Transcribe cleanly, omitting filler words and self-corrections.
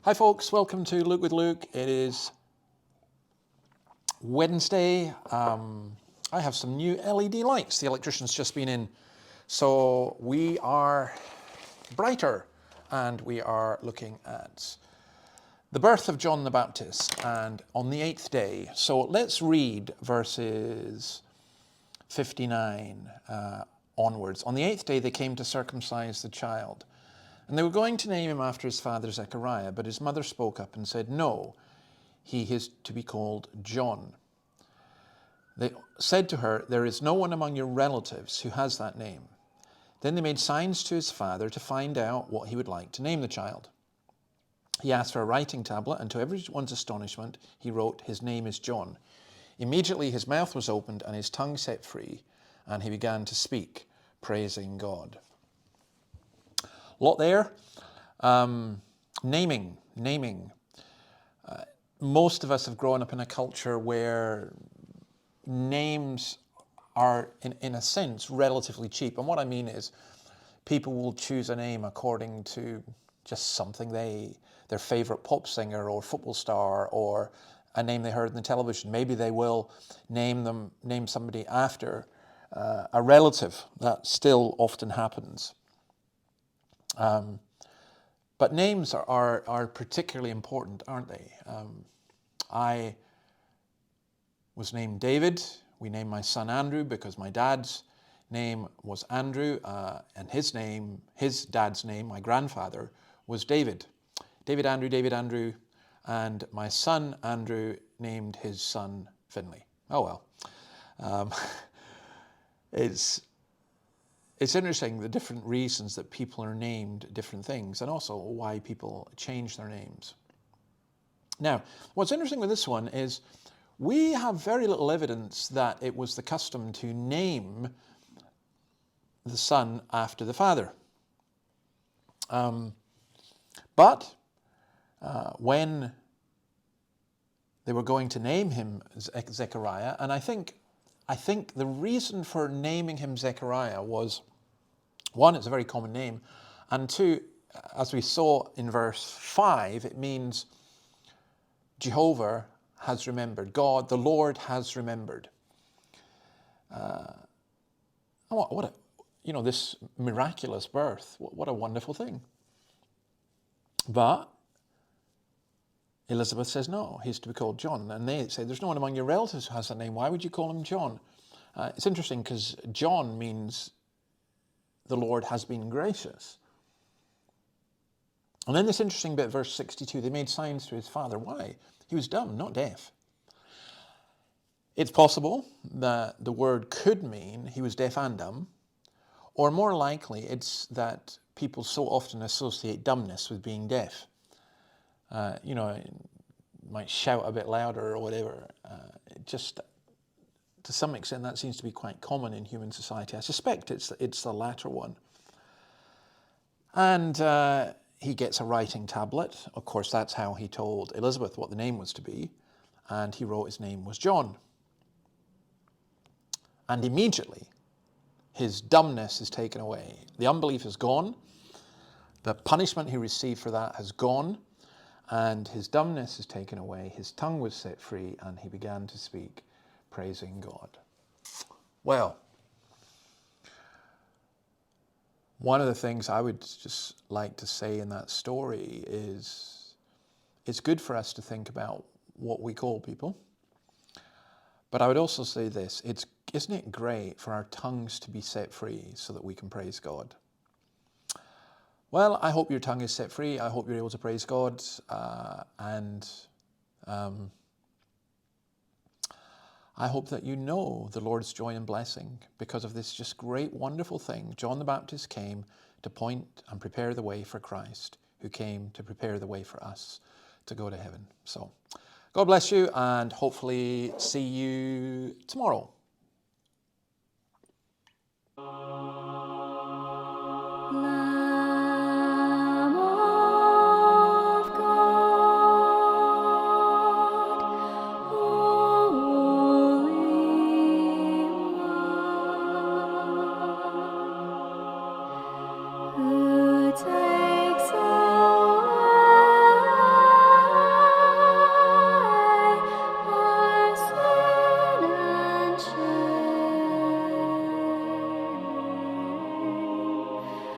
Hi folks, welcome to Luke with Luke. It is Wednesday. I have some new LED lights. The electrician's just been in. So we are brighter and we are looking at the birth of John the Baptist and on the 8th day. So let's read verses 59 onwards. On the 8th day they came to circumcise the child. And they were going to name him after his father Zechariah, but his mother spoke up and said, "No, he is to be called John." They said to her, "There is no one among your relatives who has that name." Then they made signs to his father to find out what he would like to name the child. He asked for a writing tablet, and to everyone's astonishment, he wrote, "His name is John." Immediately his mouth was opened and his tongue set free, and he began to speak, praising God. Lot there. Naming. Most of us have grown up in a culture where names are, in a sense, relatively cheap. And what I mean is people will choose a name according to just something their favorite pop singer or football star or a name they heard on the television. Maybe they will name somebody after a relative. That still often happens. But names are particularly important, aren't they? I was named David. We named my son Andrew because my dad's name was Andrew, and his dad's name, my grandfather, was David. David Andrew, and my son Andrew named his son Finley. Oh well. It's interesting the different reasons that people are named different things and also why people change their names. Now, what's interesting with this one is we have very little evidence that it was the custom to name the son after the father. But when they were going to name him Zechariah, and I think the reason for naming him Zechariah was, one, it's a very common name, and two, as we saw in verse 5, it means Jehovah has remembered. God, the Lord has remembered. This miraculous birth, what a wonderful thing. But Elizabeth says, no, he's to be called John. And they say, there's no one among your relatives who has that name. Why would you call him John? It's interesting because John means the Lord has been gracious. And then this interesting bit, verse 62, they made signs to his father. Why? He was dumb, not deaf. It's possible that the word could mean he was deaf and dumb, or more likely it's that people so often associate dumbness with being deaf. Might shout a bit louder or whatever. To some extent, that seems to be quite common in human society. I suspect it's the latter one. And he gets a writing tablet. Of course, that's how he told Elizabeth what the name was to be. And he wrote his name was John. And immediately, his dumbness is taken away. The unbelief is gone. The punishment he received for that has gone. And his dumbness is taken away. His tongue was set free, and he began to speak, praising God. Well, one of the things I would just like to say in that story is it's good for us to think about what we call people. But I would also say this, isn't it great for our tongues to be set free so that we can praise God? Well, I hope your tongue is set free. I hope you're able to praise God. I hope that you know the Lord's joy and blessing because of this just great, wonderful thing. John the Baptist came to point and prepare the way for Christ, who came to prepare the way for us to go to heaven. So God bless you, and hopefully see you tomorrow.